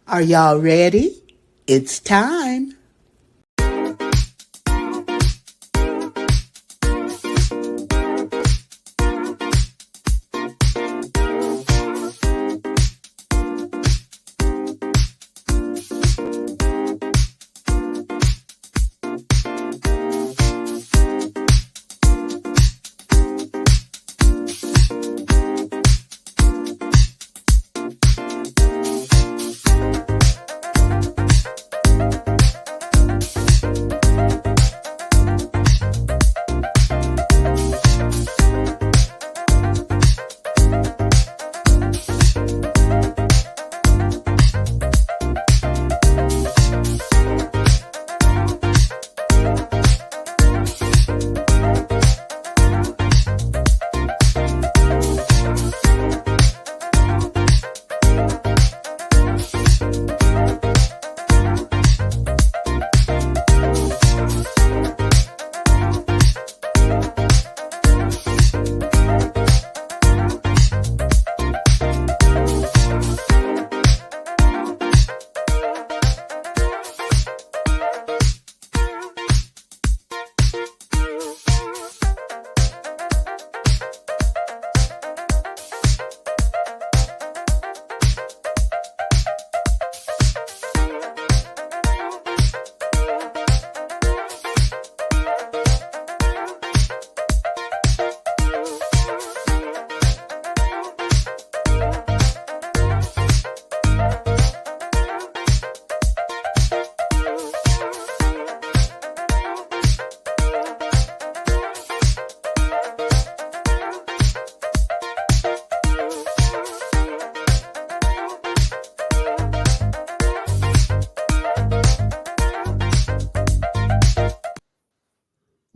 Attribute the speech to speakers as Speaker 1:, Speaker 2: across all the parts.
Speaker 1: Are y'all ready? It's time.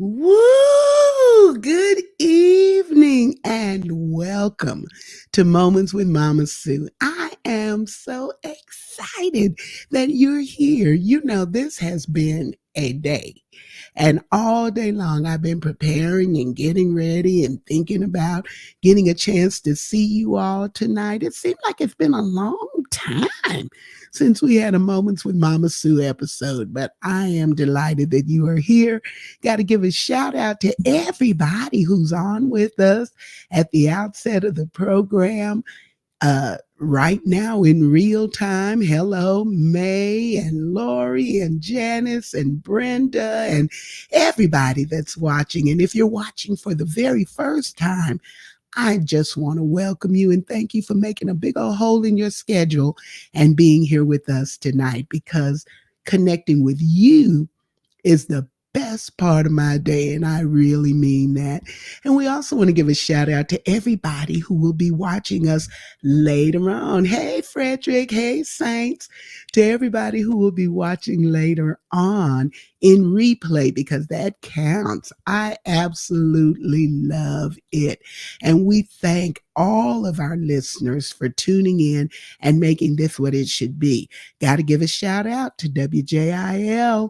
Speaker 1: Woo! Good evening and welcome to Moments with Mama Sue. I am so excited that you're here. You know, this has been a day. And all day long, I've been preparing and getting ready and thinking about getting a chance to see you all tonight. It seems like it's been a long time since we had a Moments with Mama Sue episode, but I am delighted that you are here. Got to give a shout out to everybody who's on with us at the outset of the program. Right now in real time. Hello, May and Lori and Janice and Brenda and everybody that's watching. And if you're watching for the very first time, I just want to welcome you and thank you for making a big old hole in your schedule and being here with us tonight, because connecting with you is the best part of my day, and I really mean that. And we also want to give a shout out to everybody who will be watching us later on. Hey, Frederick. Hey, Saints. To everybody who will be watching later on in replay, because that counts. I absolutely love it. And we thank all of our listeners for tuning in and making this what it should be. Got to give a shout out to WJIL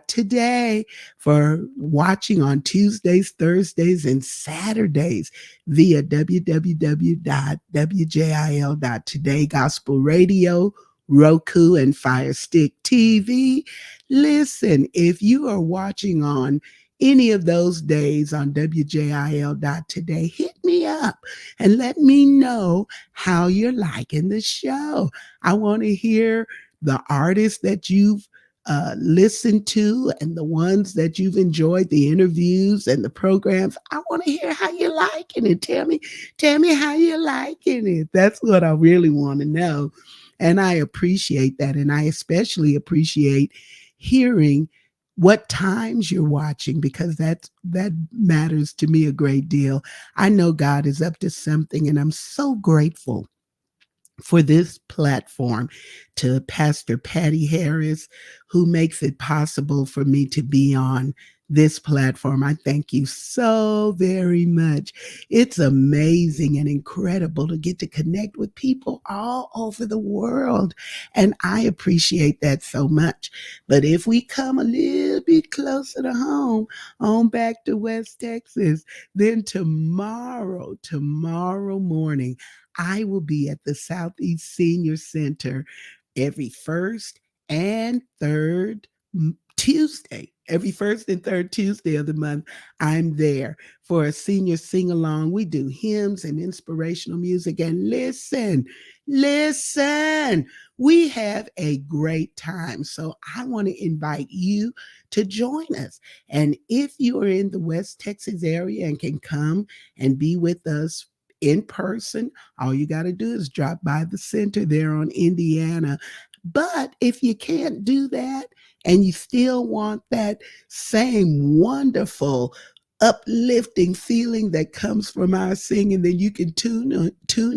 Speaker 1: today for watching on Tuesdays, Thursdays, and Saturdays via www.wjil.today, Gospel Radio, Roku, and Fire Stick TV. Listen, if you are watching on any of those days on WJIL.today, hit me up and let me know how you're liking the show. I want to hear the artists that you've listened to and the ones that you've enjoyed, the interviews and the programs. I want to hear how you're liking it. Tell me how you're liking it. That's what I really want to know. And I appreciate that. And I especially appreciate hearing what times you're watching, because that matters to me a great deal. I know God is up to something, and I'm so grateful for this platform, to Pastor Patty Harris, who makes it possible for me to be on this platform. I thank you so very much. It's amazing and incredible to get to connect with people all over the world. And I appreciate that so much. But if we come a little bit closer to home, on back to West Texas, then tomorrow morning, I will be at the Southeast Senior Center every first and third Tuesday. Every first and third Tuesday of the month, I'm there for a senior sing along. We do hymns and inspirational music. And listen, we have a great time. So I want to invite you to join us. And if you are in the West Texas area and can come and be with us in person, all you got to do is drop by the center there on Indiana. But if you can't do that and you still want that same wonderful, uplifting feeling that comes from our singing, then you can tune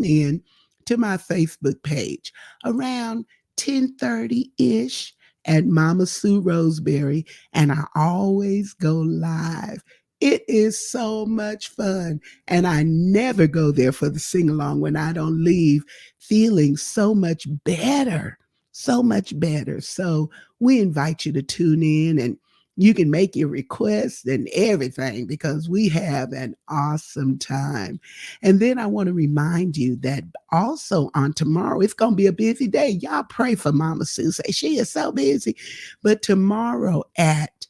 Speaker 1: in to my Facebook page around 10:30-ish at Mama Sue Roseberry, and I always go live. It is so much fun, and I never go there for the sing along when I don't leave feeling so much better, so much better. So we invite you to tune in, and you can make your requests and everything because we have an awesome time. And then I want to remind you that also on tomorrow, it's going to be a busy day. Y'all pray for Mama Susie. She is so busy. But tomorrow at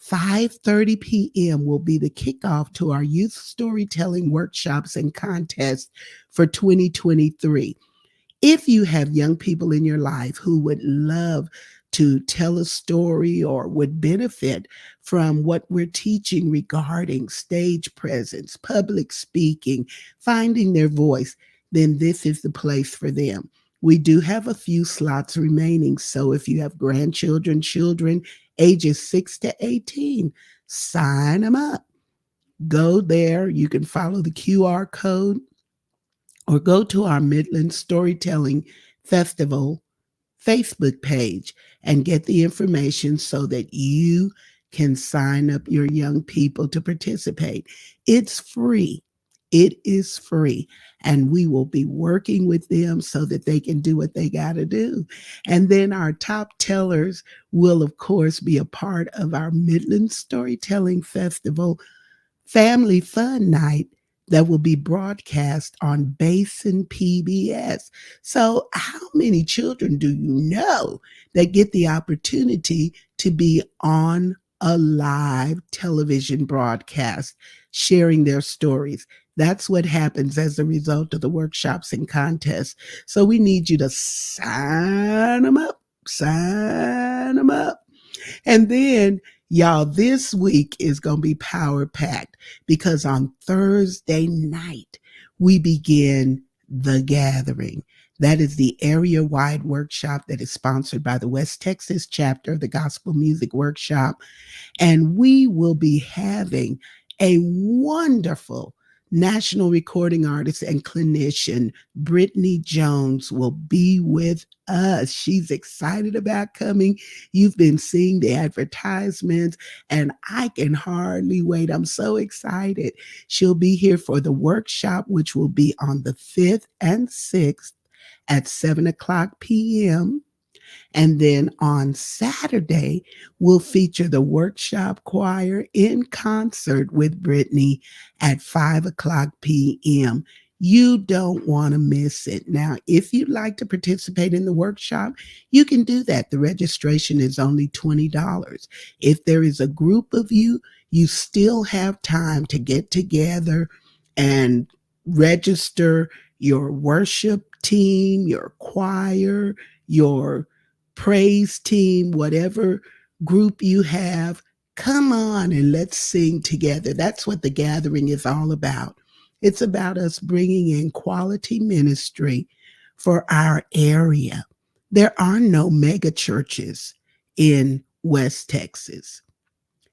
Speaker 1: 5:30 p.m. will be the kickoff to our youth storytelling workshops and contests for 2023. If you have young people in your life who would love to tell a story or would benefit from what we're teaching regarding stage presence, public speaking, finding their voice, then this is the place for them. We do have a few slots remaining. So if you have grandchildren, children ages 6 to 18, sign them up. Go there. You can follow the QR code or go to our Midland Storytelling Festival Facebook page and get the information so that you can sign up your young people to participate. It's free. It is free. And we will be working with them so that they can do what they got to do. And then our top tellers will, of course, be a part of our Midland Storytelling Festival family fun night that will be broadcast on Basin PBS. So, how many children do you know that get the opportunity to be on a live television broadcast sharing their stories? That's what happens as a result of the workshops and contests. So, we need you to sign them up, sign them up. And then, y'all, this week is going to be power packed because on Thursday night, we begin The Gathering. That is the area wide workshop that is sponsored by the West Texas chapter of the Gospel Music Workshop. And we will be having a wonderful national recording artist and clinician, Brittany Jones, will be with us. She's excited about coming. You've been seeing the advertisements, and I can hardly wait. I'm so excited. She'll be here for the workshop, which will be on the 5th and 6th at 7 o'clock p.m. And then on Saturday, we'll feature the workshop choir in concert with Brittany at 5 o'clock p.m. You don't want to miss it. Now, if you'd like to participate in the workshop, you can do that. The registration is only $20. If there is a group of you, you still have time to get together and register your worship team, your choir, your praise team, whatever group you have. Come on and let's sing together. That's what the gathering is all about. It's about us bringing in quality ministry for our area. There are no mega churches in West Texas,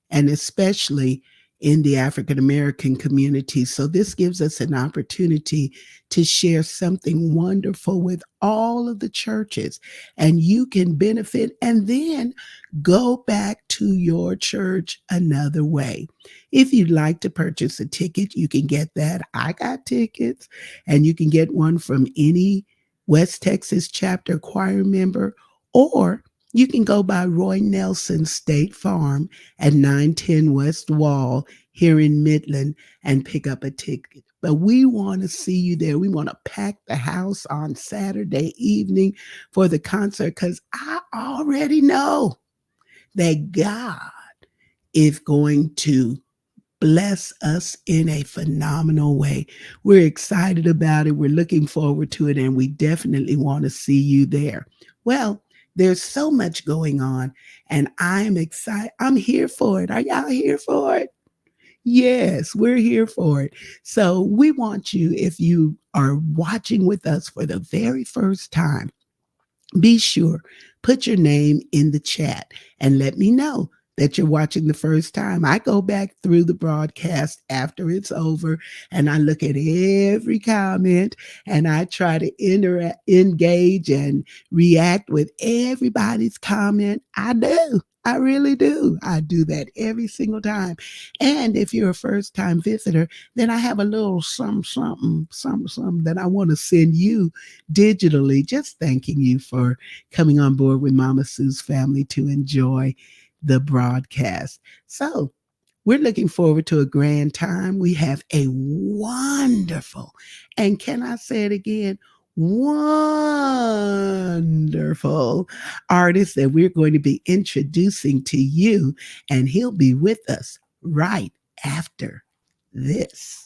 Speaker 1: and especially in the African American community. So this gives us an opportunity to share something wonderful with all of the churches, and you can benefit and then go back to your church another way. If you'd like to purchase a ticket, you can get that. I got tickets, and you can get one from any West Texas chapter choir member, or you can go by Roy Nelson State Farm at 910 West Wall here in Midland and pick up a ticket. but we want to see you there. We want to pack the house on Saturday evening for the concert because I already know that God is going to bless us in a phenomenal way. We're excited about it. We're looking forward to it, and we definitely want to see you there. Well, there's so much going on, and I'm excited. I'm here for it. Are y'all here for it? Yes, we're here for it. So we want you, if you are watching with us for the very first time, be sure, put your name in the chat and let me know that you're watching the first time. I go back through the broadcast after it's over and I look at every comment and I try to engage and react with everybody's comment. I do. I really do. I do that every single time. And if you're a first time visitor, then I have a little something that I want to send you digitally, just thanking you for coming on board with Mama Sue's family to enjoy the broadcast. So we're looking forward to a grand time. We have a wonderful, and can I say it again? Wonderful artist that we're going to be introducing to you, and he'll be with us right after this.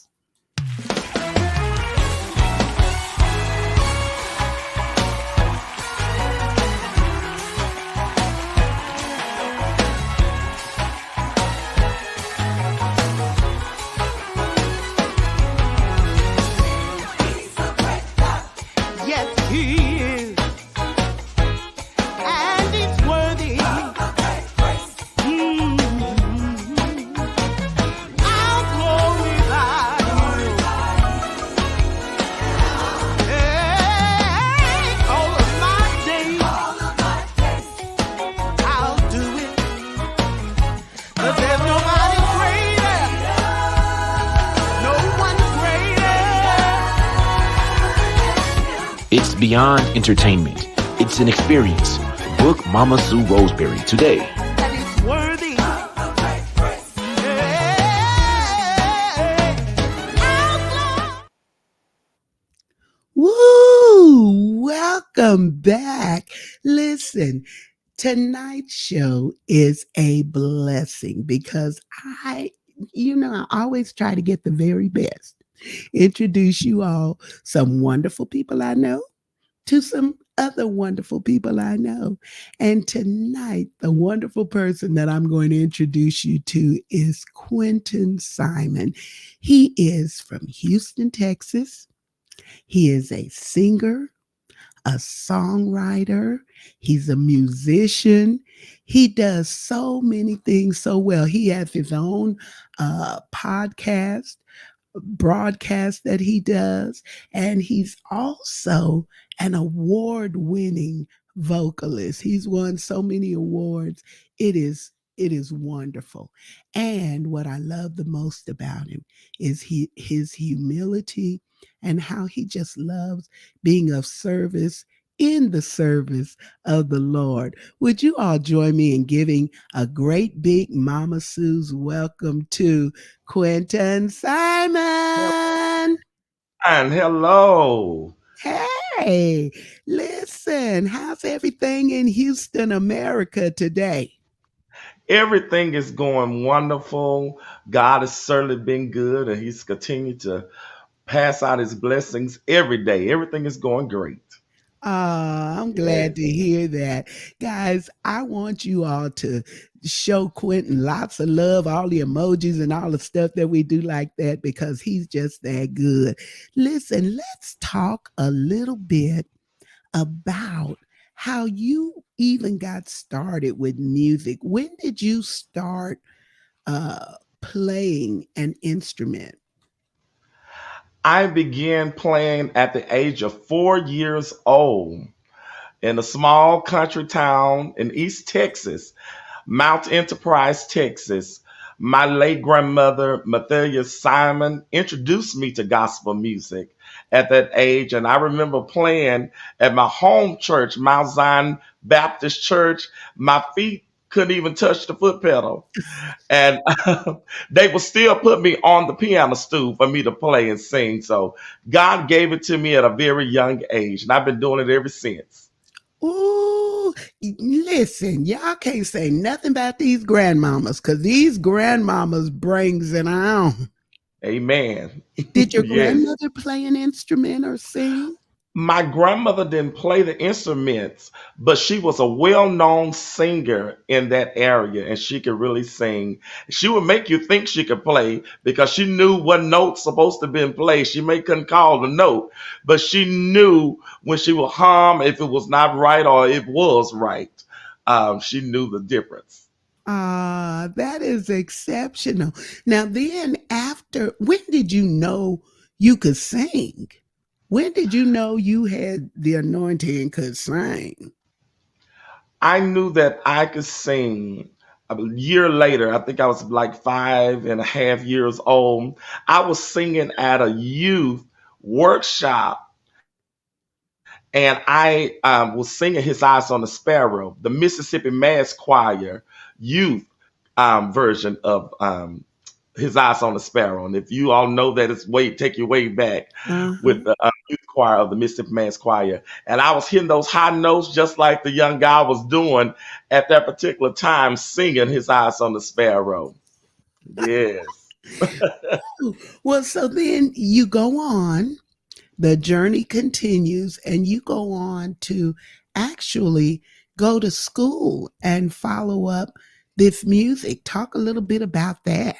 Speaker 2: It's beyond entertainment. It's an experience. Book Mama Sue Roseberry today.
Speaker 1: And it's worthy. Woo! Welcome back. Listen, tonight's show is a blessing because I always try to get the very best. Introduce you all some wonderful people I know to some other wonderful people I know. And tonight, the wonderful person that I'm going to introduce you to is Quinten Simon. He is from Houston, Texas. He is a singer, a songwriter. He's a musician. He does so many things so well. He has his own podcast, broadcast that he does, and he's also an award-winning vocalist. He's won so many awards. It is wonderful. And what I love the most about him is his humility and how he just loves being of service in the service of the Lord. Would you all join me in giving a great big Mama Sue's welcome to Quinten Simon?
Speaker 3: And hello.
Speaker 1: Hey, listen, how's everything in Houston, America today?
Speaker 3: Everything is going wonderful. God has certainly been good, and He's continued to pass out His blessings every day. Everything is going great.
Speaker 1: I'm
Speaker 3: Yeah.
Speaker 1: glad to hear that. Guys, I want you all to show Quinten lots of love, all the emojis and all the stuff that we do like that, because he's just that good. Listen, let's talk a little bit about how you even got started with music. When did you start playing an instrument?
Speaker 3: I began playing at the age of 4 years old in a small country town in East Texas, Mount Enterprise, Texas. My late grandmother, Quinten Simon, introduced me to gospel music at that age. And I remember playing at my home church, Mount Zion Baptist Church. My feet couldn't even touch the foot pedal. And they would still put me on the piano stool for me to play and sing. So God gave it to me at a very young age, and I've been doing it ever since.
Speaker 1: Ooh, listen, y'all can't say nothing about these grandmamas because these grandmamas brings it on.
Speaker 3: Amen.
Speaker 1: Did your
Speaker 3: Yes.
Speaker 1: grandmother play an instrument or sing?
Speaker 3: My grandmother didn't play the instruments, but she was a well-known singer in that area, and she could really sing. She would make you think she could play because she knew what note's supposed to be in play. She may couldn't call the note, but she knew when she would hum if it was not right or it was right. She knew the difference.
Speaker 1: Ah, that is exceptional. Now, then, after, when did you know you could sing? When did you know you had the anointing and could sing?
Speaker 3: I knew that I could sing a year later. I think I was like 5.5 years old. I was singing at a youth workshop, and I was singing His Eyes on the Sparrow, the Mississippi Mass Choir youth version of His Eyes on the Sparrow. And if you all know that, it's way take you way back with
Speaker 1: Uh-huh.
Speaker 3: the youth choir of the Mississippi Mass Choir. And I was hitting those high notes just like the young guy was doing at that particular time, singing His Eyes on the Sparrow. Yes.
Speaker 1: Well, so then you go on, the journey continues, and you go on to actually go to school and follow up this music. Talk a little bit about that.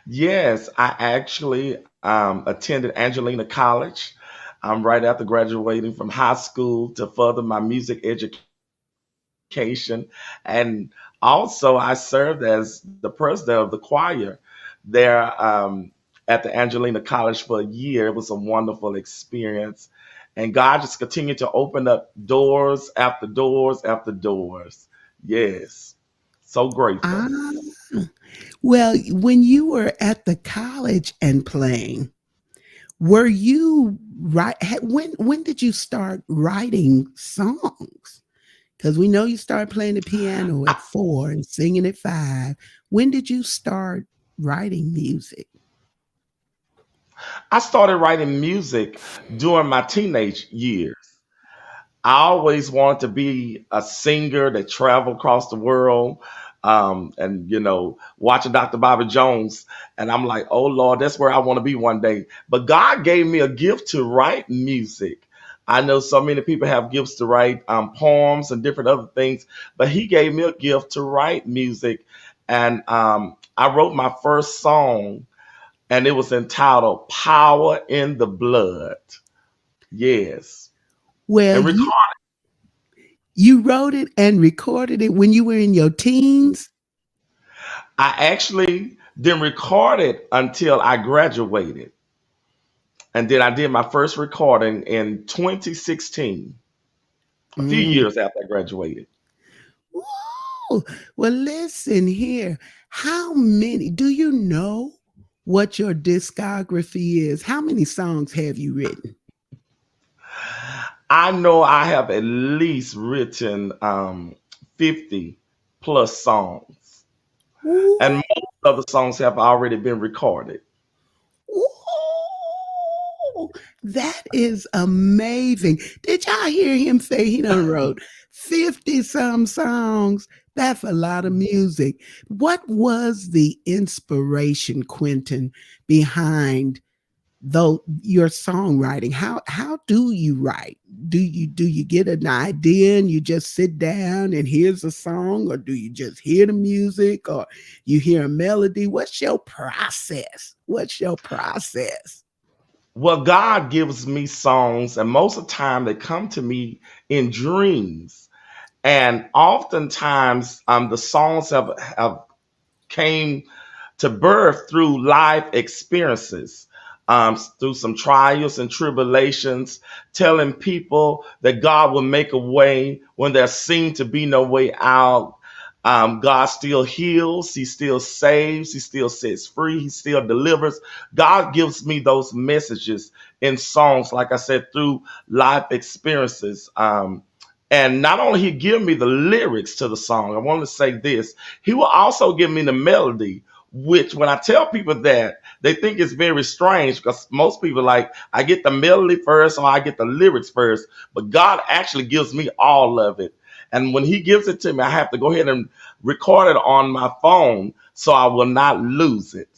Speaker 3: Yes, I actually attended Angelina College. Right after graduating from high school to further my music education. And also, I served as the president of the choir there at the Angelina College for a year. It was a wonderful experience. And God just continued to open up doors after doors after doors. Yes, so
Speaker 1: Ah,
Speaker 3: grateful.
Speaker 1: well, when you were at the college and playing, were you right? When did you start writing songs? Because we know you started playing the piano at 4 and singing at 5. When did you start writing music?
Speaker 3: I started writing music during my teenage years. I always wanted to be a singer that traveled across the world. And watching Dr. Bobby Jones, and I'm like, oh Lord, that's where I want to be one day. But God gave me a gift to write music. I know so many people have gifts to write poems and different other things, but He gave me a gift to write music, and I wrote my first song, and it was entitled "Power in the Blood." Yes,
Speaker 1: Well,
Speaker 3: and
Speaker 1: you wrote it and recorded it when you were in your teens.
Speaker 3: I actually didn't record it until I graduated. And then I did my first recording in 2016, a few
Speaker 1: Mm.
Speaker 3: years after I graduated.
Speaker 1: Woo! Well, listen here. How many? Do you know what your discography is? How many songs have you written?
Speaker 3: I know I have at least written 50 plus songs, and
Speaker 1: Ooh,
Speaker 3: most of the songs have already been recorded.
Speaker 1: ooh, that is amazing. Did y'all hear him say he done wrote 50 some songs? That's a lot of music. What was the inspiration, Quentin, behind though your songwriting? How do you write? Do you get an idea and you just sit down and here's a song, or do you just hear the music, or you hear a melody? What's your process? What's your process?
Speaker 3: Well, God gives me songs, and most of the time they come to me in dreams. And oftentimes, the songs have came to birth through life experiences, through some trials and tribulations, telling people that God will make a way when there seemed to be no way out. God still heals, He still saves, He still sets free, He still delivers. God gives me those messages in songs, like I said, through life experiences. And not only he give me the lyrics to the song, I want to say this, he will also give me the melody, which when I tell people that, they think it's very strange because most people like, I get the melody first or I get the lyrics first, but God actually gives me all of it. And when he gives it to me, I have to go ahead and record it on my phone so I will not lose it.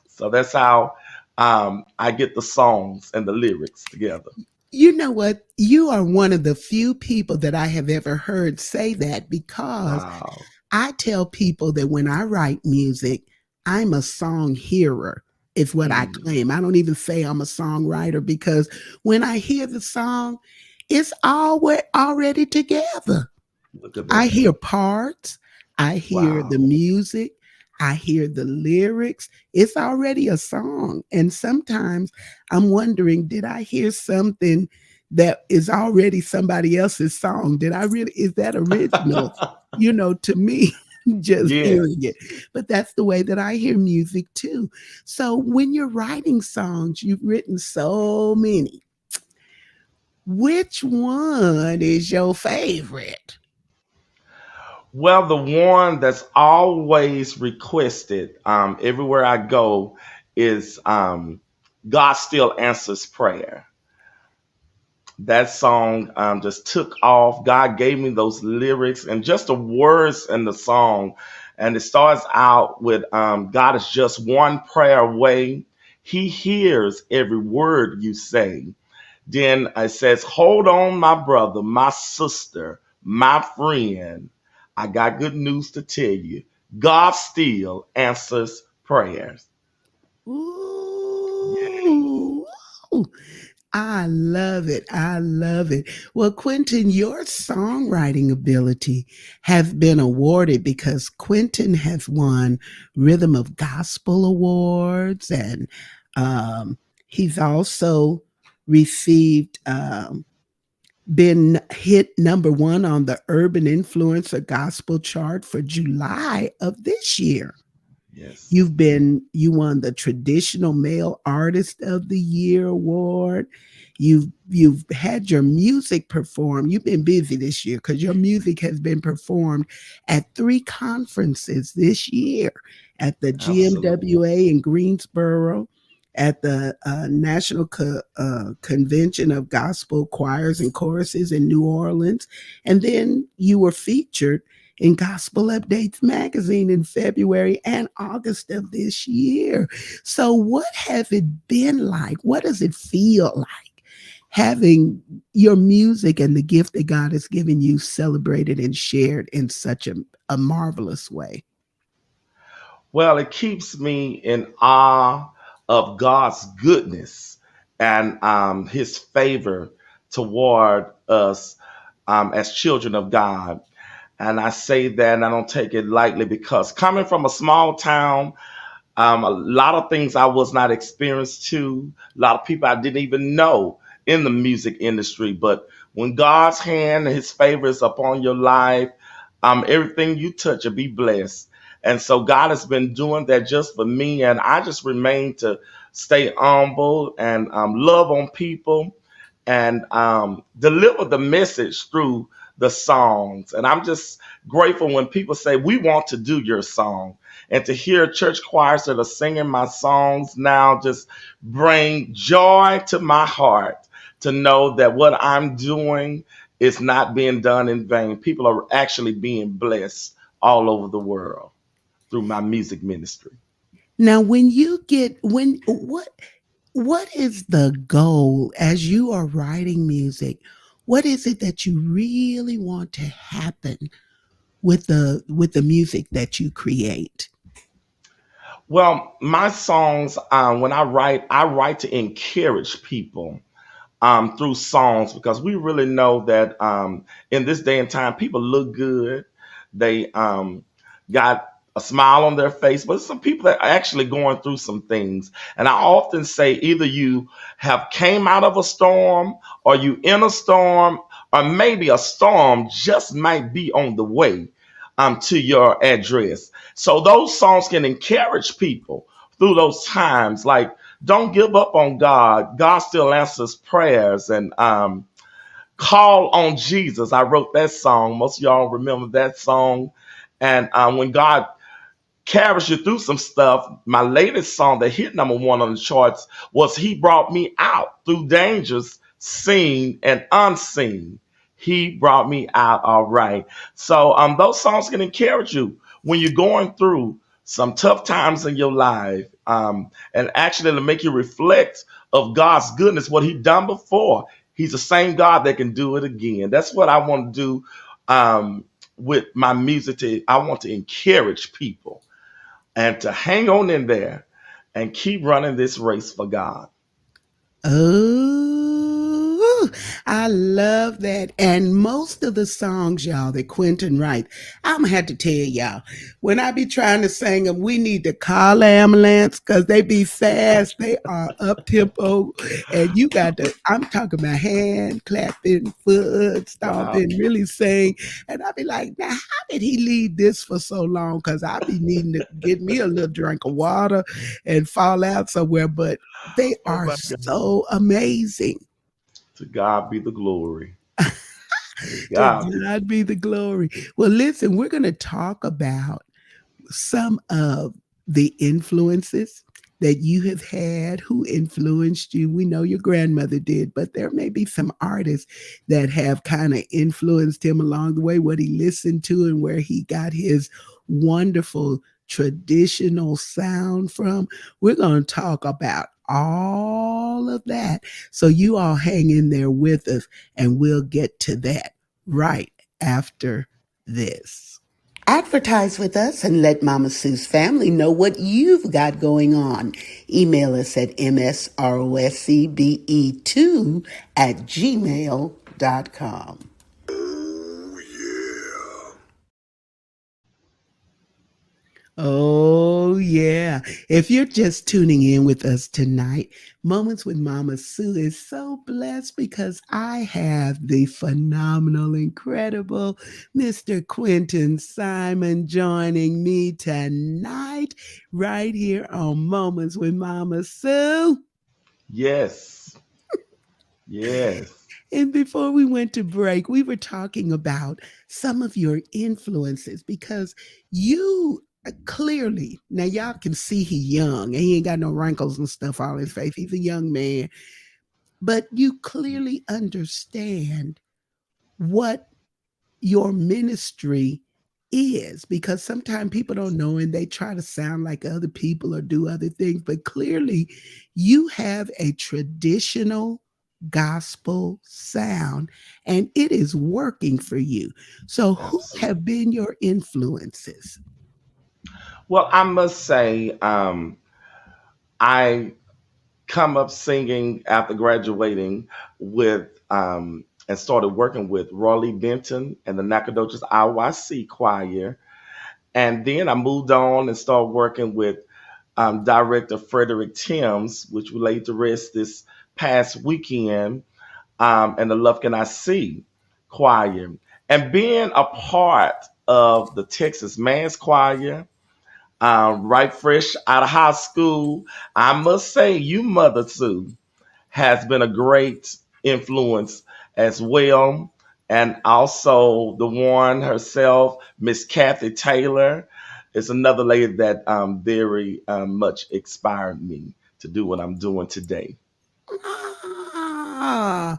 Speaker 3: So that's how I get the songs and the lyrics together.
Speaker 1: You know what? You are one of the few people that I have ever heard say that because
Speaker 3: Wow.
Speaker 1: I tell people that when I write music, I'm a song hearer, is what I
Speaker 3: Mm,
Speaker 1: claim. I don't even say I'm a songwriter because when I hear the song, it's already together.
Speaker 3: look at
Speaker 1: I
Speaker 3: that.
Speaker 1: hear parts, I hear the
Speaker 3: Wow.
Speaker 1: music, I hear the lyrics. It's already a song. And sometimes I'm wondering, did I hear something that is already somebody else's song? Did I really, is that original? To me, just
Speaker 3: Yes.
Speaker 1: hearing it. But that's the way that I hear music too. So when you're writing songs, you've written so many. Which one is your favorite?
Speaker 3: Well, the one that's always requested everywhere I go is God Still Answers Prayer. That song just took off. God gave me those lyrics and just the words in the song. And it starts out with God is just one prayer away. He hears every word you say. Then it says, hold on, my brother, my sister, my friend. I got good news to tell you. God still answers prayers.
Speaker 1: Ooh, I love it. I love it. Well, Quentin, your songwriting ability has been awarded because Quentin has won Rhythm of Gospel Awards, and um, he's also received been hit number one on the Urban Influencer Gospel chart for July of this year.
Speaker 3: Yes,
Speaker 1: You won the traditional male artist of the year award. You've had your music performed. You've been busy this year because your music has been performed at three conferences this year, at the
Speaker 3: absolutely.
Speaker 1: GMWA in Greensboro, at the National Convention of Gospel Choirs and Choruses in New Orleans, and then you were featured in Gospel Updates magazine in February and August of this year. So, what has it been like? What does it feel like having your music and the gift that God has given you celebrated and shared in such a marvelous way?
Speaker 3: Well, it keeps me in awe of God's goodness and his favor toward us as children of God. And I say that and I don't take it lightly because coming from a small town, a lot of things I was not experienced to, a lot of people I didn't even know in the music industry. But when God's hand and his favor is upon your life, everything you touch will be blessed. And so God has been doing that just for me. And I just remain to stay humble and love on people and deliver the message through the songs. And I'm just grateful when people say, we want to do your song. And to hear church choirs that are singing my songs now just bring joy to my heart to know that what I'm doing is not being done in vain. People are actually being blessed all over the world through my music ministry.
Speaker 1: Now, when you get when what is the goal as you are writing music? What is it that you really want to happen with the music that you create?
Speaker 3: Well, my songs, when I write to encourage people through songs because we really know that in this day and time, people look good. They got a smile on their face, but some people that are actually going through some things. And I often say either you have came out of a storm or you in a storm, or maybe a storm just might be on the way to your address. So those songs can encourage people through those times. Like, don't give up on God. God still answers prayers. And Call on Jesus. I wrote that song. Most of y'all remember that song. And when God carries you through some stuff, my latest song that hit number one on the charts was He Brought Me Out Through Dangers Seen and Unseen. He brought me out all right. So those songs can encourage you when you're going through some tough times in your life, and actually to make you reflect of God's goodness, what He done before. He's the same God that can do it again. That's what I want to do with my music. I want to encourage people and to hang on in there and keep running this race for God.
Speaker 1: Oh, I love that. And most of the songs, y'all, that Quentin writes, I'm going to have to tell y'all, when I be trying to sing them, we need to call ambulance because they be fast. They are up tempo. And you got to, I'm talking about hand clapping, foot
Speaker 3: Wow.
Speaker 1: stomping, really sing. And I be like, now, how did he lead this for so long? Because I be needing to get me a little drink of water and fall out somewhere. But they
Speaker 3: Oh
Speaker 1: are
Speaker 3: my God.
Speaker 1: so amazing.
Speaker 3: To God be the glory. To
Speaker 1: To
Speaker 3: God be.
Speaker 1: God be the glory. Well, listen, we're going to talk about some of the influences that you have had who influenced you. We know your grandmother did, but there may be some artists that have kind of influenced him along the way, what he listened to and where he got his wonderful traditional sound from. We're going to talk about all of that. So you all hang in there with us and we'll get to that right after this. Advertise with us and let Mama Sue's family know what you've got going on. Email us at msroscbe2 at gmail.com. Oh, yeah. If you're just tuning in with us tonight, Moments with Mama Sue is so blessed because I have the phenomenal, incredible Mr. Quinten Simon joining me tonight, right here on Moments with Mama Sue.
Speaker 3: Yes. Yes.
Speaker 1: And before we went to break, we were talking about some of your influences because you clearly, now y'all can see he young and he ain't got no wrinkles and stuff on his face. He's a young man, but you clearly understand what your ministry is because sometimes people don't know and they try to sound like other people or do other things, but clearly you have a traditional gospel sound and it is working for you. So, who
Speaker 3: Absolutely.
Speaker 1: have been your influences?
Speaker 3: Well, I must say, I come up singing after graduating with and started working with Raleigh Denton and the Nacogdoches IYC choir. And then I moved on and started working with director Frederick Timms, which we laid to rest this past weekend, and the Love Can I See choir. And being a part of the Texas Man's Choir, right fresh out of high school, I must say, you, Mother Sue, has been a great influence as well. And also the one herself, Miss Kathy Taylor, is another lady that very much inspired me to do what I'm doing today.
Speaker 1: Ah,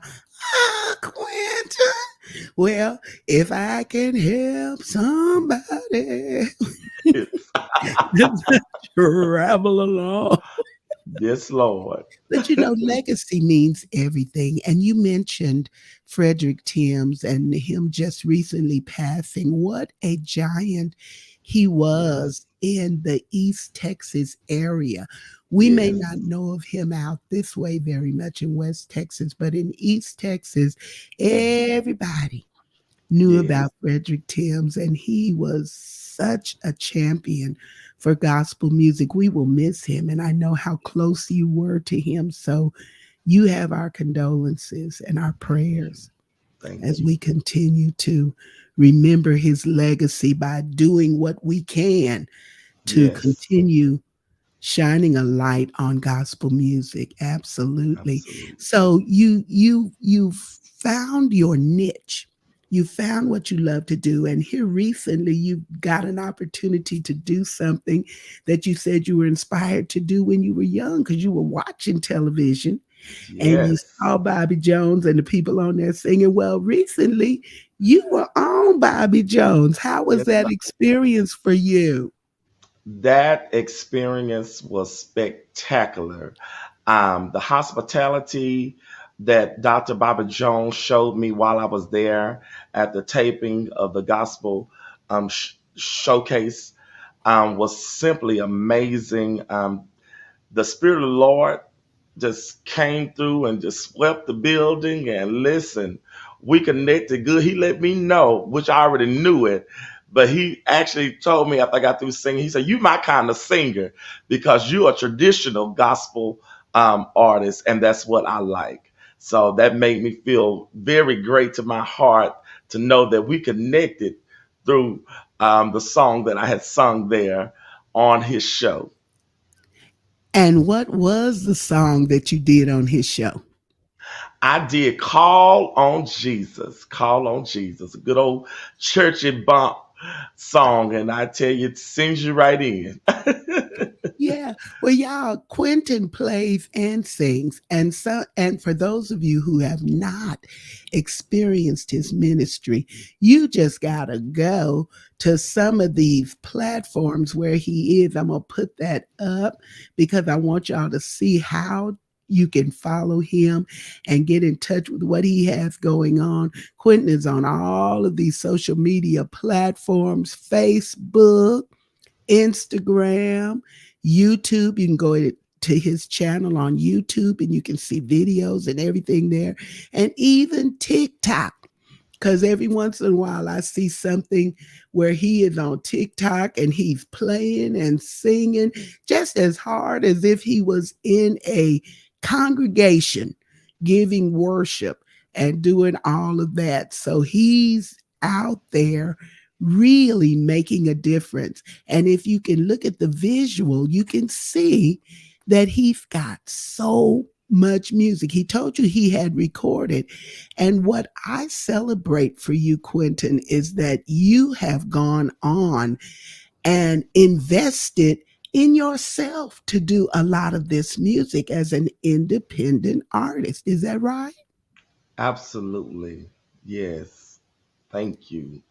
Speaker 1: Quentin. Well, if I can help somebody travel along.
Speaker 3: Yes, Lord.
Speaker 1: But you know, legacy means everything. And you mentioned Frederick Timms and him just recently passing. What a giant he
Speaker 3: Yes,
Speaker 1: was in the East Texas area. We may
Speaker 3: yes,
Speaker 1: not know of him out this way very much in West Texas, but in East Texas, everybody knew
Speaker 3: yes.
Speaker 1: about Frederick Timms, and he was such a champion for gospel music. We will miss him, and I know how close you were to him. So you have our condolences and our
Speaker 3: Thank you.
Speaker 1: prayers
Speaker 3: Thank
Speaker 1: as
Speaker 3: you.
Speaker 1: we continue to remember his legacy by doing what we can to
Speaker 3: Yes,
Speaker 1: continue shining a light on gospel music. Absolutely.
Speaker 3: absolutely.
Speaker 1: So you found your niche. You found what you love to do. And here recently, you got an opportunity to do something that you said you were inspired to do when you were young because you were watching television and you
Speaker 3: Yes.
Speaker 1: saw Bobby Jones and the people on there singing. Well, recently, you were on Bobby Jones. How was
Speaker 3: Yes,
Speaker 1: that experience for you?
Speaker 3: that experience was spectacular. The hospitality that Dr. Bobby Jones showed me while I was there at the taping of the gospel showcase was simply amazing. The Spirit of the Lord just came through and just swept the building. And listen, we connected good. He let me know, which I already knew it, but he actually told me after I got through singing, he said, "You my kind of singer because you're a traditional gospel artist, and that's what I like." So that made me feel very great to my heart to know that we connected through the song that I had sung there on his show.
Speaker 1: And what was the song that you did on his show?
Speaker 3: I did Call on Jesus. Call on Jesus. A good old churchy bump song. And I tell you, it sings you right in.
Speaker 1: Yeah. Well, y'all, Quentin plays and sings. And for those of you who have not experienced his ministry, you just gotta go to some of these platforms where he is. I'm gonna put that up because I want y'all to see how you can follow him and get in touch with what he has going on. Quentin is on all of these social media platforms, Facebook, Instagram, YouTube. You can go to his channel on YouTube and you can see videos and everything there, and even TikTok. Because every once in a while I see something where he is on TikTok and he's playing and singing just as hard as if he was in a congregation giving worship and doing all of that. So he's out there really making a difference. And if you can look at the visual, you can see that he's got so much music. He told you he had recorded. And what I celebrate for you, Quentin, is that you have gone on and invested in yourself to do a lot of this music as an independent artist. Is that right?
Speaker 3: Absolutely. Yes. Thank you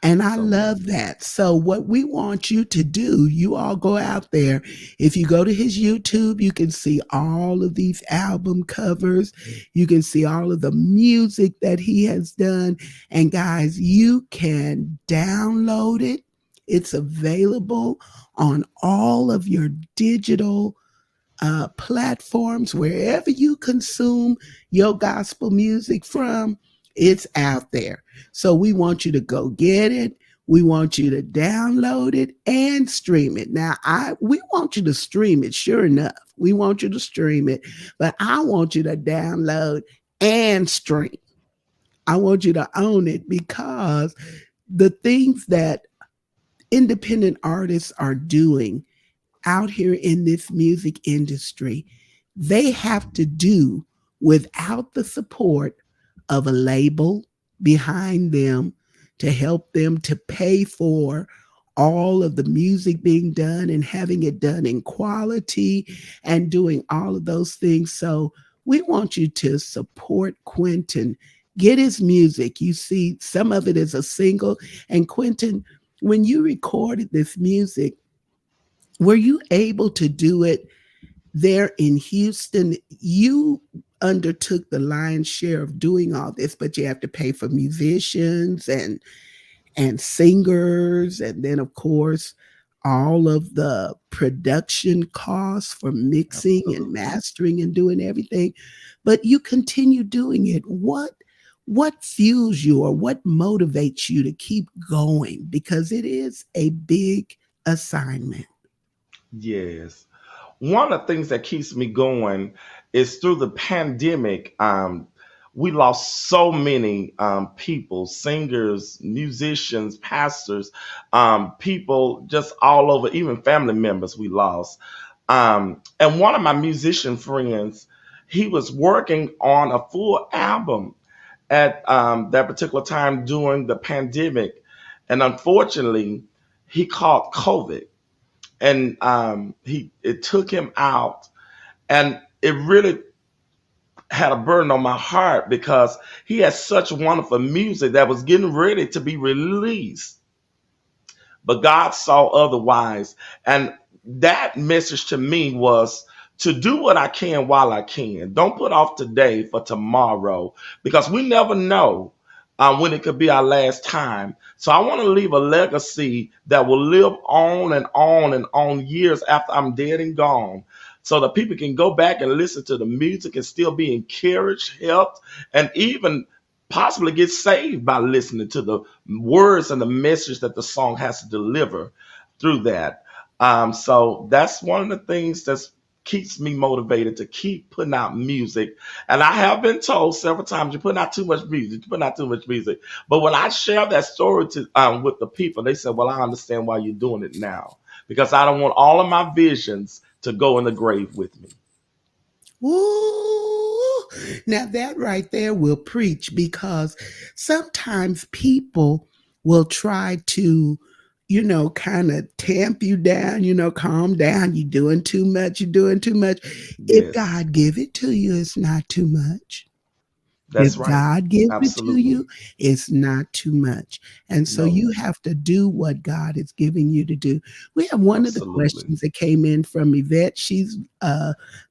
Speaker 1: And I
Speaker 3: so much.
Speaker 1: love that. So, what we want you to do, you all go out there. If you go to his YouTube, you can see all of these album covers. You can see all of the music that he has done. And, guys, you can download it. It's available on all of your digital platforms, wherever you consume your gospel music from, it's out there. So we want you to go get it. We want you to download it and stream it. Now, we want you to stream it, sure enough. We want you to stream it, but I want you to download and stream. I want you to own it because the things that independent artists are doing out here in this music industry, they have to do without the support of a label behind them to help them to pay for all of the music being done and having it done in quality and doing all of those things. So we want you to support Quentin. Get his music. You see, some of it is a single. And Quentin, when you recorded this music, were you able to do it there in Houston? You undertook the lion's share of doing all this, but you have to pay for musicians and singers, and then of course all of the production costs for mixing and
Speaker 3: Absolutely.
Speaker 1: mastering and doing everything. But you continue doing it. What fuels you or what motivates you to keep going? Because it is a big assignment.
Speaker 3: Yes. One of the things that keeps me going is through the pandemic. We lost so many people, singers, musicians, pastors, people just all over, even family members we lost. And one of my musician friends, he was working on a full album. at that particular time during the pandemic, and unfortunately, he caught COVID, and he it took him out, and it really had a burden on my heart because he had such wonderful music that was getting ready to be released, but God saw otherwise. And that message to me was to do what I can while I can. Don't put off today for tomorrow because we never know when it could be our last time. So I want to leave a legacy that will live on and on and on years after I'm dead and gone. So that people can go back and listen to the music and still be encouraged, helped, and even possibly get saved by listening to the words and the message that the song has to deliver through that. So that's one of the things that keeps me motivated to keep putting out music. And I have been told several times, you're putting out too much music, you're putting out too much music. But when I share that story to with the people, they said, well, I understand why you're doing it now. Because I don't want all of my visions to go in the grave with me.
Speaker 1: Ooh, now that right there will preach because sometimes people will try to, kind of tamp you down, calm down. You're doing too much. You're doing too much. If
Speaker 3: Yes,
Speaker 1: God give it to you, it's not too much.
Speaker 3: that's
Speaker 1: If
Speaker 3: right.
Speaker 1: God gives it to you,
Speaker 3: Absolutely.
Speaker 1: it's not too much. And so
Speaker 3: No,
Speaker 1: you have to do what God is giving you to do. We have one of the
Speaker 3: absolutely.
Speaker 1: questions that came in from Yvette. She's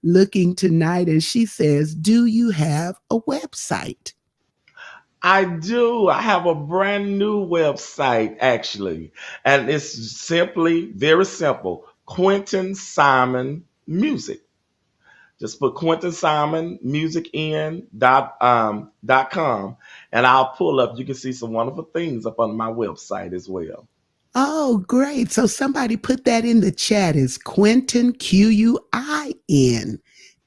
Speaker 1: looking tonight and she says, do you have a website?
Speaker 3: I do. I have a brand new website actually, and it's simply very simple. Quinten Simon Music. Just put Quinten Simon Music in dot com, and I'll pull up. You can see some wonderful things up on my website as well.
Speaker 1: Oh, great. So somebody put that in the chat. Is Quinten,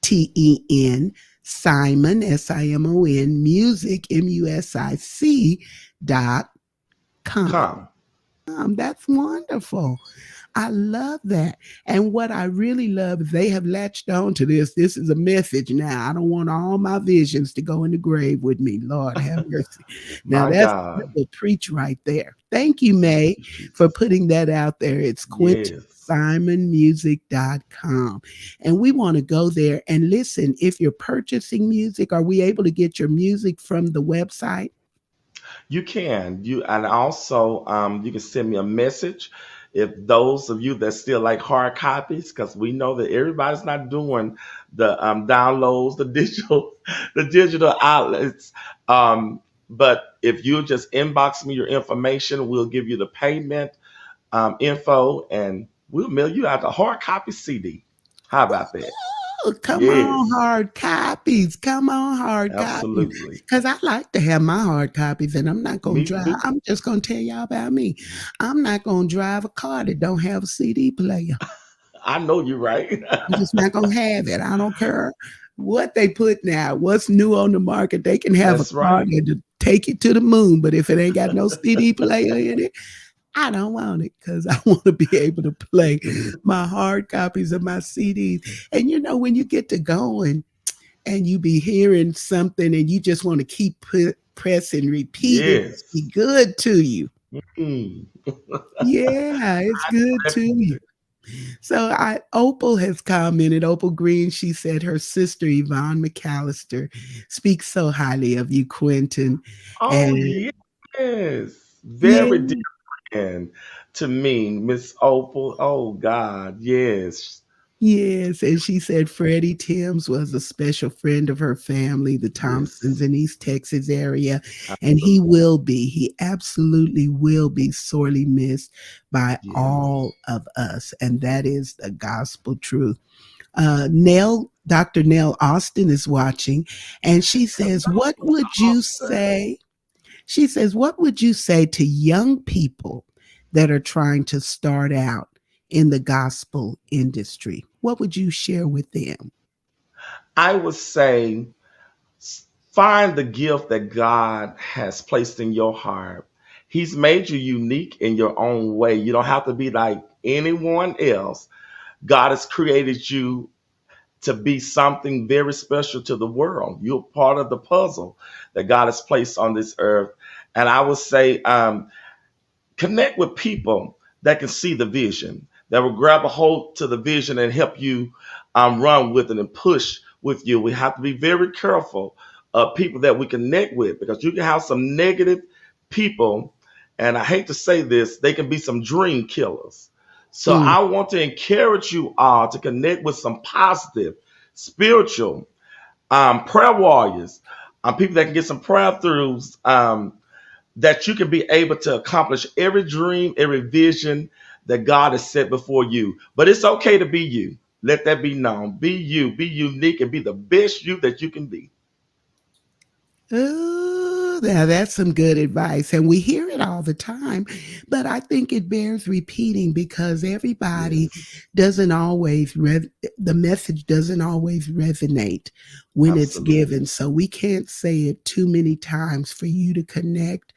Speaker 1: Quinten, Simon, Simon, music, music dot com.
Speaker 3: Come.
Speaker 1: That's wonderful. I love that. And what I really love is they have latched on to this. This is a message now. I don't want all my visions to go in the grave with me. Lord have mercy. Now
Speaker 3: My
Speaker 1: that
Speaker 3: God.
Speaker 1: will preach right there. Thank you, May,
Speaker 3: Thank you,
Speaker 1: for
Speaker 3: Jesus.
Speaker 1: putting that out there. It's
Speaker 3: Yes.
Speaker 1: QuintenSimonMusic.com. And we want to go there and listen. If you're purchasing music, are we able to get your music from the website?
Speaker 3: You can. You and also you can send me a message if those of you that still like hard copies, because we know that everybody's not doing the downloads, the digital, the digital outlets. But if you just inbox me your information, we'll give you the payment info, and we'll mail you out the hard copy CD. How about that?
Speaker 1: Oh, come on,
Speaker 3: Yes,
Speaker 1: hard copies. Come on, hard copies.
Speaker 3: absolutely.
Speaker 1: Because I like to have my hard copies, and I'm not going
Speaker 3: Me
Speaker 1: to drive.
Speaker 3: too.
Speaker 1: I'm just going to tell y'all about me. I'm not going to drive a car that don't have a CD player.
Speaker 3: I know you're right.
Speaker 1: I'm just not going to have it. I don't care what they put now, what's new on the market. They can have a
Speaker 3: That's
Speaker 1: car
Speaker 3: right.
Speaker 1: that take it to the moon, but if it ain't got no CD player in it, I don't want it because I want to be able to play my hard copies of my CDs. And when you get to going, and you be hearing something and you just want to keep pressing repeat, it must be
Speaker 3: Yes.
Speaker 1: good to you.
Speaker 3: Mm.
Speaker 1: Yeah, it's good to you. So Opal has commented, Opal Green, she said her sister Yvonne McAllister speaks so highly of you, Quinten.
Speaker 3: Oh
Speaker 1: And
Speaker 3: yes, very
Speaker 1: yeah,
Speaker 3: different to me, Miss Opal. Oh God, yes,
Speaker 1: yes, and she said Freddie Timms was a special friend of her family, the Thompsons
Speaker 3: yes,
Speaker 1: in East Texas area, and
Speaker 3: absolutely,
Speaker 1: he absolutely will be sorely missed by
Speaker 3: yes.
Speaker 1: all of us, and that is the gospel truth. Dr. Nell Austin is watching, and she says, "What would you say?" She says, "What would you say to young people that are trying to start out in the gospel industry? What would you share with them?"
Speaker 3: I would say find the gift that God has placed in your heart. He's made you unique in your own way. You don't have to be like anyone else. God has created you to be something very special to the world. You're part of the puzzle that God has placed on this earth. And I would say, connect with people that can see the vision, that will grab a hold to the vision and help you run with it and push with you. We have to be very careful of people that we connect with, because you can have some negative people, and I hate to say this, they can be some dream killers. So
Speaker 1: Mm.
Speaker 3: I want to encourage you all to connect with some positive, spiritual, prayer warriors, people that can get some prayer throughs, that you can be able to accomplish every dream, every vision that God has set before you. But it's okay to be you. Let that be known. Be you, be unique, and be the best you that you can be.
Speaker 1: Oh, now that's some good advice. And we hear it all the time, but I think it bears repeating because everybody
Speaker 3: Yes,
Speaker 1: doesn't always, the message doesn't always resonate when it's
Speaker 3: absolutely.
Speaker 1: given. So we can't say it too many times for you to connect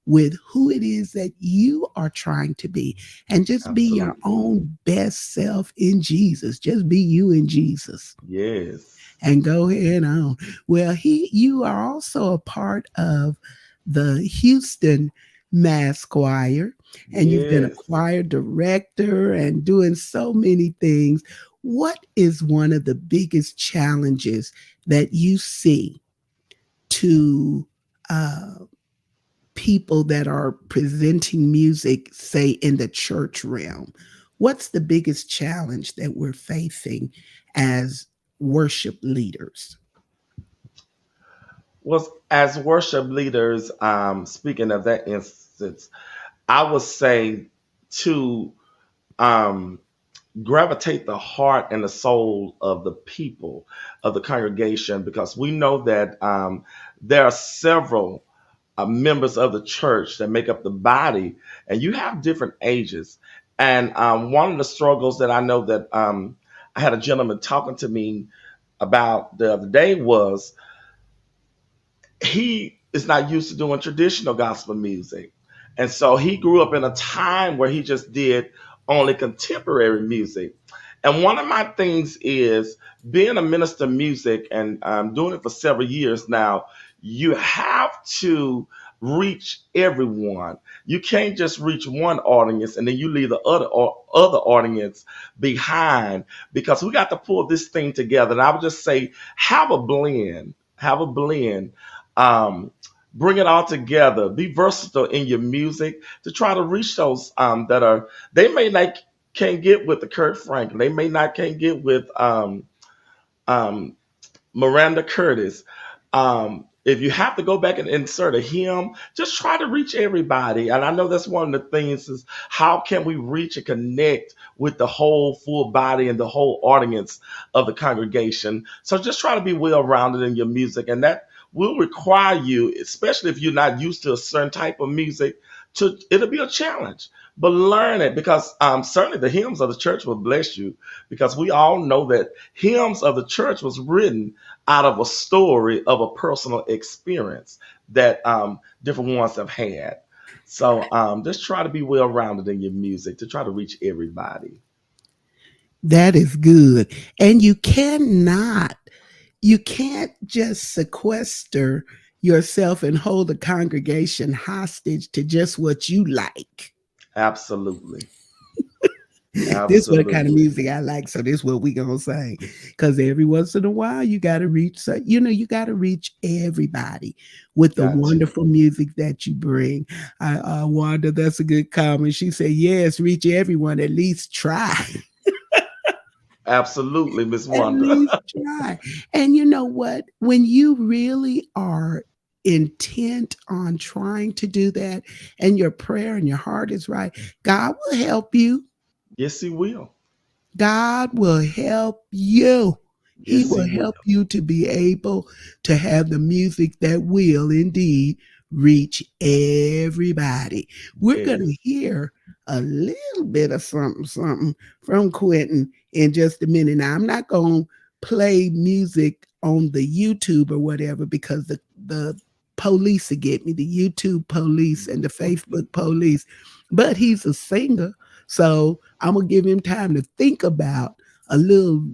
Speaker 1: with who it is that you are trying to be and just be your
Speaker 3: Absolutely.
Speaker 1: own best self in Jesus. Just be you in Jesus
Speaker 3: Yes.
Speaker 1: and go ahead on. Well, you are also a part of the Houston Mass Choir, and you've been a
Speaker 3: Yes.
Speaker 1: choir director and doing so many things. What is one of the biggest challenges that you see to uh, people that are presenting music, say in the church realm? What's the biggest challenge that we're facing as worship leaders?
Speaker 3: Was as worship leaders, speaking of that instance, I would say to um, gravitate the heart and the soul of the people of the congregation, because we know that there are several members of the church that make up the body, and you have different ages. And one of the struggles that I know that I had a gentleman talking to me about the other day was he is not used to doing traditional gospel music. And so he grew up in a time where he just did only contemporary music. And one of my things is being a minister of music, and I'm doing it for several years now, you have to reach everyone. You can't just reach one audience and then you leave the other audience behind, because we got to pull this thing together. And I would just say, have a blend. Have a blend. um, Bring it all together. Be versatile in your music to try to reach those that are, they may not can't get with the Kurt Franklin. They may not can't get with um, Miranda Curtis. If you have to go back and insert a hymn, just try to reach everybody. And I know that's one of the things is, how can we reach and connect with the whole full body and the whole audience of the congregation? So just try to be well rounded in your music, and that will require you, especially if you're not used to a certain type of music, to it'll be a challenge. But learn it, because certainly the hymns of the church will bless you, because we all know that hymns of the church was written out of a story of a personal experience that different ones have had. So just try to be well rounded in your music to try to reach everybody.
Speaker 1: That is good. And you can't just sequester yourself and hold the congregation hostage to just what you like.
Speaker 3: Absolutely.
Speaker 1: This what kind of
Speaker 3: Absolutely.
Speaker 1: music I like, so this what we gonna sing. Because every once in a while, you got to reach. So, you got to reach everybody with the
Speaker 3: Got to.
Speaker 1: wonderful music that you bring. Wanda, that's a good comment. She said, "Yes, reach everyone. At least try."
Speaker 3: Absolutely, Miss
Speaker 1: At
Speaker 3: Wanda.
Speaker 1: least try. And you know what? When you really are intent on trying to do that, and your prayer and your heart is right, God will help you.
Speaker 3: Yes, he will.
Speaker 1: God will help you. He
Speaker 3: Yes, he
Speaker 1: will
Speaker 3: will.
Speaker 1: help you to be able to have the music that will indeed reach everybody. We're going to
Speaker 3: Yes.
Speaker 1: hear a little bit of something, something from Quinten in just a minute. Now, I'm not going to play music on the YouTube or whatever, because the police will get me, the YouTube police and the Facebook police. But he's a singer. So I'm gonna give him time to think about a little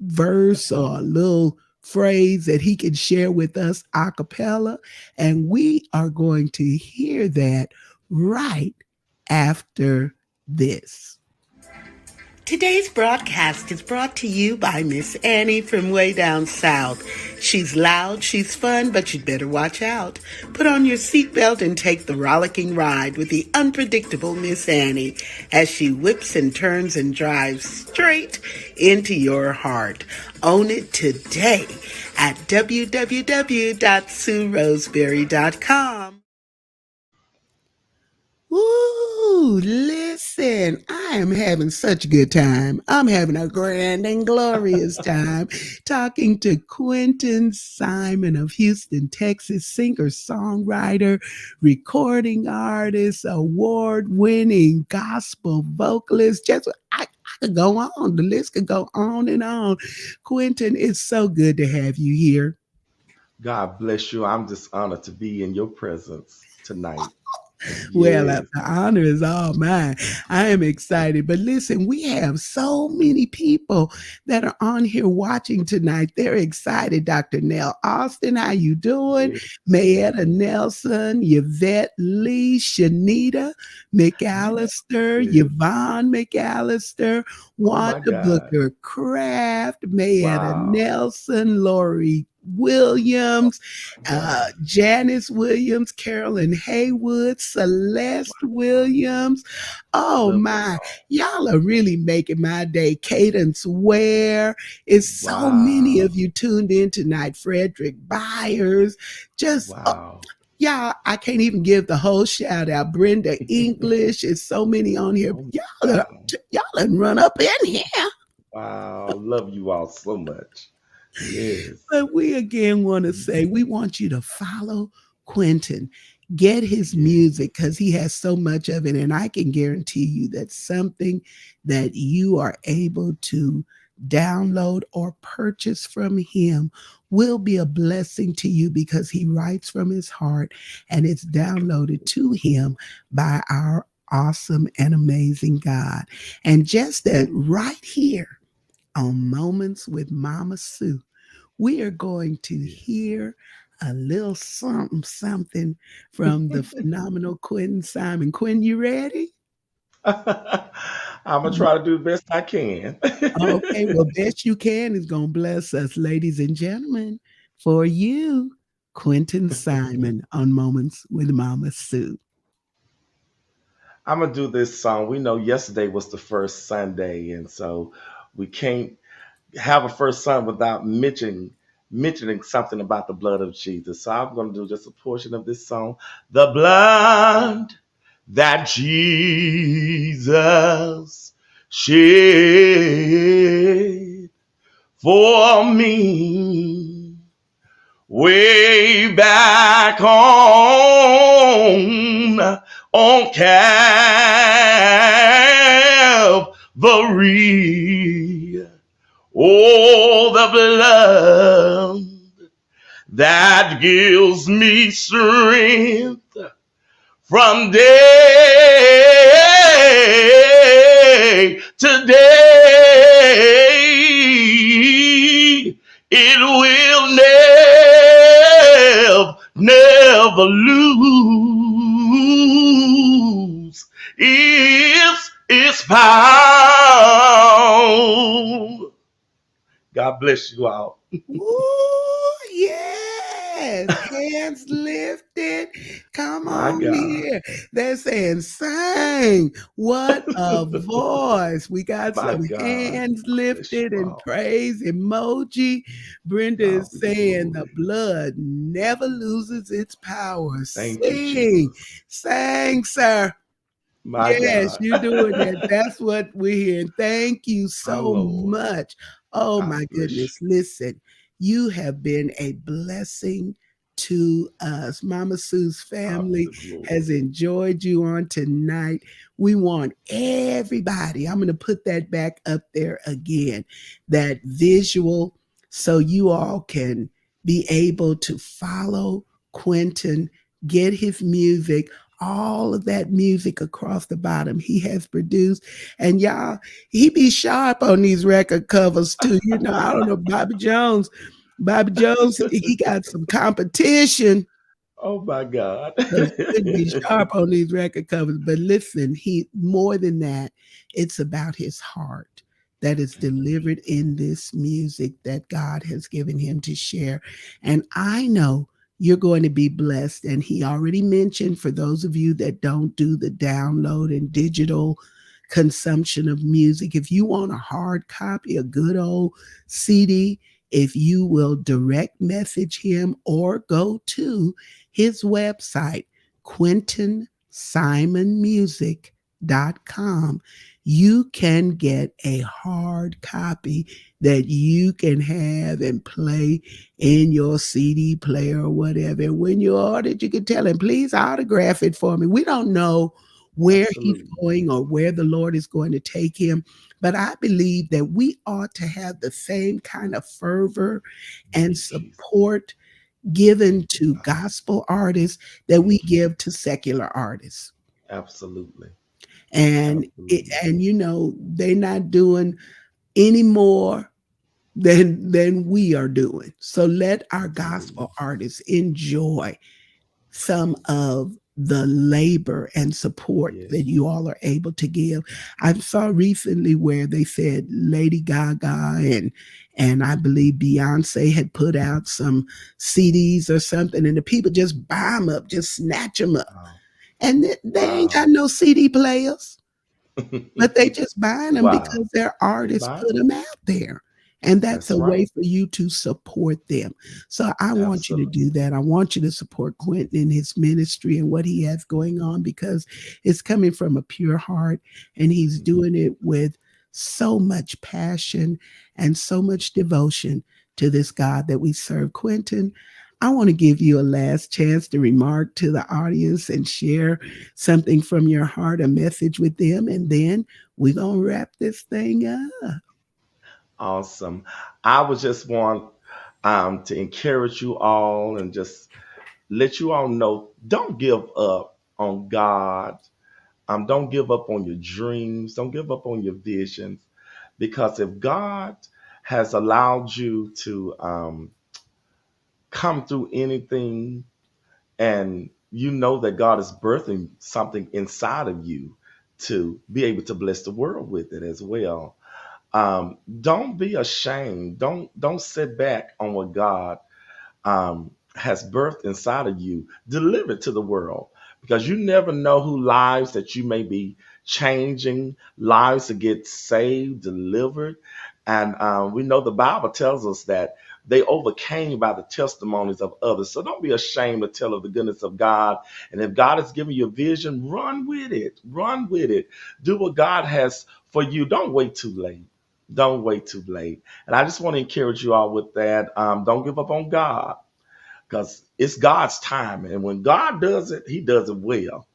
Speaker 1: verse or a little phrase that he can share with us a cappella. And we are going to hear that right after this. Today's broadcast is brought to you by Miss Annie from way down south. She's loud, she's fun, but you'd better watch out. Put on your seatbelt and take the rollicking ride with the unpredictable Miss Annie as she whips and turns and drives straight into your heart. Own it today at www.sueroseberry.com. Ooh, listen, I am having such a good time. I'm having a grand and glorious time talking to Quinten Simon of Houston, Texas, singer, songwriter, recording artist, award winning gospel vocalist. I could go on. The list could go on and on. Quinten, it's so good to have you here.
Speaker 3: God bless you. I'm just honored to be in your presence tonight.
Speaker 1: Well,
Speaker 3: Yes.
Speaker 1: the honor is all mine. I am excited. But listen, we have so many people that are on here watching tonight. They're excited. Dr. Nell Austin, how you doing?
Speaker 3: Yes.
Speaker 1: Mayetta Nelson, Yvette Lee, Shanita McAllister,
Speaker 3: Yes.
Speaker 1: Yvonne McAllister,
Speaker 3: Oh my
Speaker 1: Wanda
Speaker 3: God.
Speaker 1: Booker Craft, Mayetta
Speaker 3: Wow.
Speaker 1: Nelson, Lori Williams,
Speaker 3: Wow.
Speaker 1: Janice Williams, Carolyn Haywood, Celeste Williams. Oh
Speaker 3: Love you
Speaker 1: my,
Speaker 3: all.
Speaker 1: y'all are really making my day. Cadence Ware. It's so many
Speaker 3: Wow.
Speaker 1: of you tuned in tonight. Frederick Byers. Just
Speaker 3: Wow.
Speaker 1: y'all, I can't even give the whole shout out. Brenda English. It's so many on here.
Speaker 3: Oh my God.
Speaker 1: Y'all done run up in here.
Speaker 3: Wow. Love you all so much. Yes.
Speaker 1: But we again want to say we want you to follow Quinten, get his
Speaker 3: Yes.
Speaker 1: music because he has so much of it. And I can guarantee you that something that you are able to download or purchase from him will be a blessing to you because he writes from his heart and it's downloaded to him by our awesome and amazing God. And just that right here on Moments with Mama Sue, we are going to
Speaker 3: Yes.
Speaker 1: hear a little something, something from the phenomenal Quinten Simon. Quinn, you ready?
Speaker 3: I'm gonna try to do the best I can.
Speaker 1: Okay, well, best you can is going to bless us, ladies and gentlemen. For you, Quinten Simon on Moments with Mama Sue.
Speaker 3: I'm gonna do this song. We know yesterday was the first Sunday, and so we can't have a first Sunday without mentioning something about the blood of Jesus. So I'm gonna do just a portion of this song. The blood that Jesus shed for me way back on Calvary. Oh, the blood that gives me strength from day to day. It will never lose its power. God bless you all.
Speaker 1: Ooh, yes. Hands lifted. Come
Speaker 3: My
Speaker 1: on
Speaker 3: God.
Speaker 1: here. They're saying, sing. What a voice. We got
Speaker 3: My
Speaker 1: some
Speaker 3: God.
Speaker 1: hands
Speaker 3: God bless
Speaker 1: lifted
Speaker 3: you
Speaker 1: and
Speaker 3: all.
Speaker 1: praise emoji. Brenda
Speaker 3: God
Speaker 1: is
Speaker 3: be the
Speaker 1: saying the
Speaker 3: glory.
Speaker 1: blood never loses its power.
Speaker 3: Thank you,
Speaker 1: Sing.
Speaker 3: Jesus.
Speaker 1: Sing, sir.
Speaker 3: My
Speaker 1: Yes,
Speaker 3: God.
Speaker 1: you're doing that. That's what we're hearing. Thank you
Speaker 3: My
Speaker 1: so
Speaker 3: Lord.
Speaker 1: much. Oh
Speaker 3: God
Speaker 1: my
Speaker 3: bless
Speaker 1: goodness. Listen, you have been a blessing to us. Mama Sue's
Speaker 3: you. God be
Speaker 1: family
Speaker 3: the
Speaker 1: has
Speaker 3: glory.
Speaker 1: enjoyed you on tonight. We want everybody, I'm going to put that back up there again, that visual, so you all can be able to follow Quinten, get his music all of that music across the bottom he has produced. And y'all, he be sharp on these record covers too. You know, I don't know, Bobby Jones. Bobby Jones, he got some competition
Speaker 3: Oh my God.
Speaker 1: because he could be sharp on these record covers. But listen, he more than that, it's about his heart that is delivered in this music that God has given him to share. And I know you're going to be blessed. And he already mentioned, for those of you that don't do the download and digital consumption of music, if you want a hard copy, a good old CD, if you will direct message him or go to his website, QuintenSimonMusic.com, you can get a hard copy that you can have and play in your CD player or whatever. And when you order it, you can tell him, please autograph it for me. We don't know where he's
Speaker 3: Absolutely.
Speaker 1: going or where the Lord is going to take him. But I believe that we ought to have the same kind of fervor and
Speaker 3: Jesus.
Speaker 1: support given
Speaker 3: Thank you,
Speaker 1: to
Speaker 3: God.
Speaker 1: gospel artists that we
Speaker 3: Thank you.
Speaker 1: give to secular artists.
Speaker 3: Absolutely.
Speaker 1: And
Speaker 3: Absolutely.
Speaker 1: you know, they're not doing any more than we are doing. So let our
Speaker 3: Absolutely.
Speaker 1: gospel artists enjoy some of the labor and support
Speaker 3: Yes.
Speaker 1: that you all are able to give. I saw recently where they said Lady Gaga and I believe Beyonce had put out some CDs or something, and the people just buy them up, just snatch them up,
Speaker 3: Wow.
Speaker 1: and they ain't got
Speaker 3: Wow.
Speaker 1: no CD players, but they just buying them
Speaker 3: Wow.
Speaker 1: because their
Speaker 3: They
Speaker 1: artists
Speaker 3: buy
Speaker 1: put
Speaker 3: them.
Speaker 1: them out there. And that's
Speaker 3: That's
Speaker 1: a way
Speaker 3: right.
Speaker 1: for you to support them. So I want you to
Speaker 3: Absolutely.
Speaker 1: do that. I want you to support Quinten in his ministry and what he has going on, because it's coming from a pure heart and he's
Speaker 3: Mhm.
Speaker 1: doing it with so much passion and so much devotion to this God that we serve. Quinten, I want to give you a last chance to remark to the audience and share something from your heart, a message with them, and then we're going to wrap this thing up.
Speaker 3: Awesome. I would just want to encourage you all and just let you all know, don't give up on God. Don't give up on your dreams. Don't give up on your visions. Because if God has allowed you to come through anything, and you know that God is birthing something inside of you to be able to bless the world with it as well. Don't be ashamed. Don't sit back on what God has birthed inside of you. Deliver it to the world, because you never know who lives that you may be changing, lives to get saved, delivered. And we know the Bible tells us that they overcame by the testimonies of others. So don't be ashamed to tell of the goodness of God. And if God has given you a vision, run with it. Run with it. Do what God has for you. Don't wait too late. Don't wait too late. And I just want to encourage you all with that. Don't give up on God, because it's God's time. And when God does it, he does it well.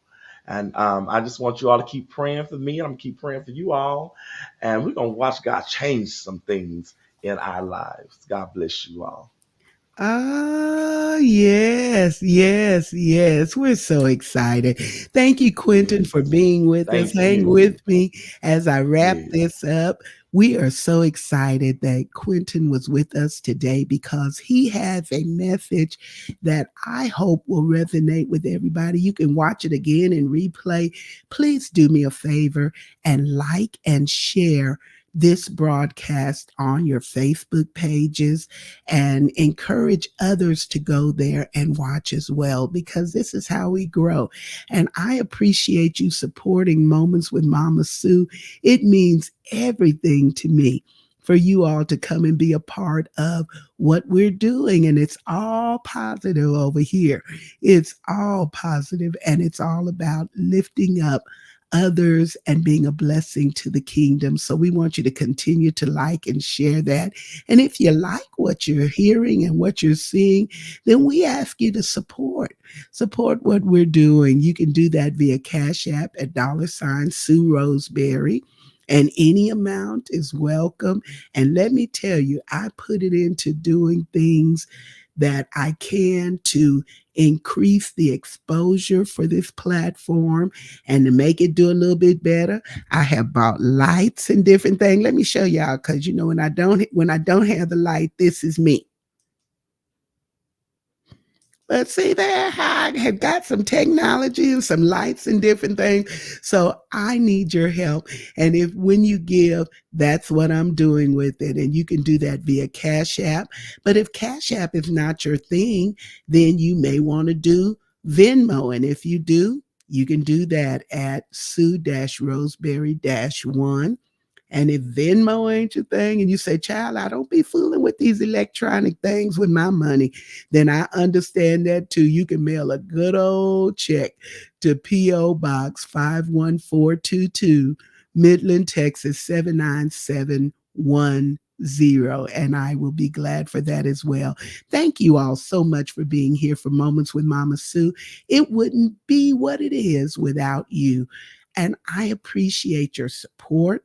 Speaker 3: And I just want you all to keep praying for me. I'm going to keep praying for you all. And we're going to watch God change some things in our lives. God bless you all.
Speaker 1: Ah, yes, yes, yes. We're so excited. Thank you, Quinten, for
Speaker 3: Yes.
Speaker 1: being with us.
Speaker 3: Thank
Speaker 1: Hang
Speaker 3: you.
Speaker 1: with me as I wrap
Speaker 3: Yes.
Speaker 1: this up. We are so excited that Quinten was with us today because he has a message that I hope will resonate with everybody. You can watch it again and replay. Please do me a favor and like and share this broadcast on your Facebook pages and encourage others to go there and watch as well, because this is how we grow. And I appreciate you supporting Moments with Mama Sue. It means everything to me for you all to come and be a part of what we're doing. And it's all positive over here. It's all positive, and it's all about lifting up others and being a blessing to the kingdom. So we want you to continue to like and share that. And if you like what you're hearing and what you're seeing, then we ask you to support what we're doing. You can do that via Cash App at $ Sue Roseberry. And any amount is welcome. And let me tell you, I put it into doing things that I can to increase the exposure for this platform and to make it do a little bit better. I have bought lights and different things. Let me show y'all, because you know when I don't have the light, this is me. But see there, how I have got some technology and some lights and different things. So I need your help. And if when you give, that's what I'm doing with it. And you can do that via Cash App. But if Cash App is not your thing, then you may want to do Venmo. And if you do, you can do that at Sue-Roseberry-1. And if Venmo ain't your thing and you say, child, I don't be fooling with these electronic things with my money, then I understand that too. You can mail a good old check to P.O. Box 51422, Midland, Texas 79710. And I will be glad for that as well. Thank you all so much for being here for Moments with Mama Sue. It wouldn't be what it is without you. And I appreciate your support,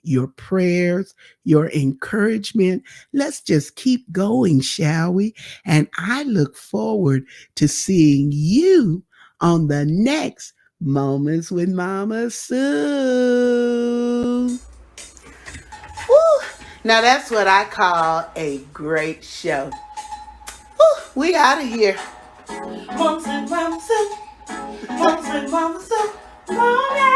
Speaker 1: your prayers, your encouragement. Let's just keep going, shall we? And I look forward to seeing you on the next Moments with Mama Sue. Woo! Now that's what I call a great show. Woo! We out of here. Moments with Mama Sue. Moments with Mama Sue. Moments!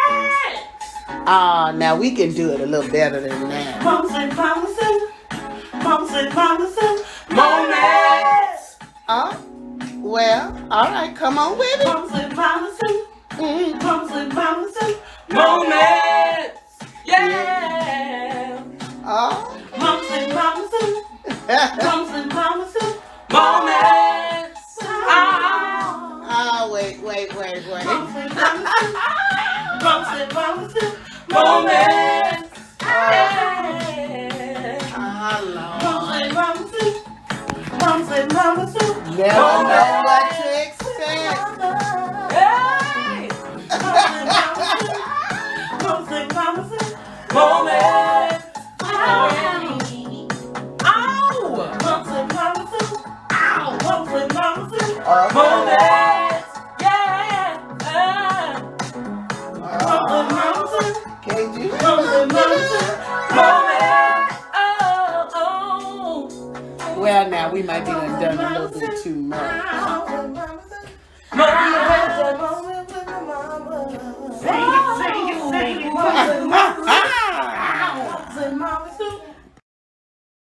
Speaker 1: Now we can do it a little better than that. Moments with Mama Sue. Moments with Mama Sue. Moments! Well, all right, come on with it. Moments with Mama Sue. Moments with Mama Sue. Moments! Yeah! Moments with Mama Sue. Moments with Mama Sue. Moments! Wait. Moments with Mama Sue. Moments with Mama Sue. Moments! Moments with Mama Sue. Moments with Mama Sue. Never know what to expect. Hey! Moments with Mama Sue. Moments! Moments with Mama Sue. Moments with Mama Sue. Moments! Yeah! Moments with Mama Sue. Can't you? Moments with Mama Sue. Moments! Well, now we might be done a little bit too much.